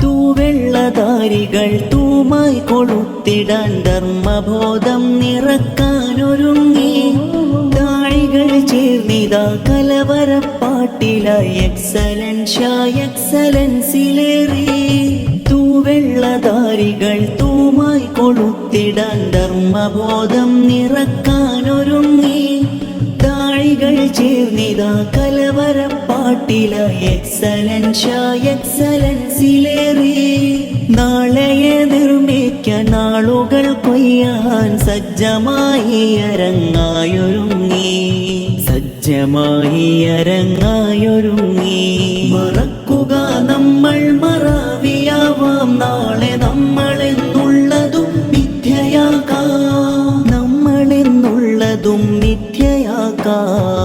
തൂവെള്ളധാരികൾ തൂമായി കൊളുത്തിടാൻ ധർമ്മബോധം നിറക്കാനൊരുങ്ങി. താഴികൾ ചേർന്നിതാ കലവരപ്പാട്ടിലായി എക്സലൻഷായി എക്സലൻസിലേറി. തൂവെള്ളധാരികൾ തൂമായി കൊളുത്തിടാൻ ധർമ്മബോധം നിറക്കാനൊരുങ്ങി. താഴികൾ ചേർന്നിതാ കലവരപ്പാട്ടിലായി എക്സലൻഷായി എക്സലൻസിലേറി. നാളെയെ നിർമ്മിക്കാൻ നാളുകൾ കൊയ്യാൻ സജ്ജമായി അരങ്ങായൊരുങ്ങി. സജ്ജമായി അരങ്ങായൊരുങ്ങി. മറക്കുക നമ്മൾ മറവിയാവാം, നാളെ നമ്മളെന്നുള്ളതും മിഥ്യയാകാം. നമ്മളെന്നുള്ളതും മിഥ്യയാകാം.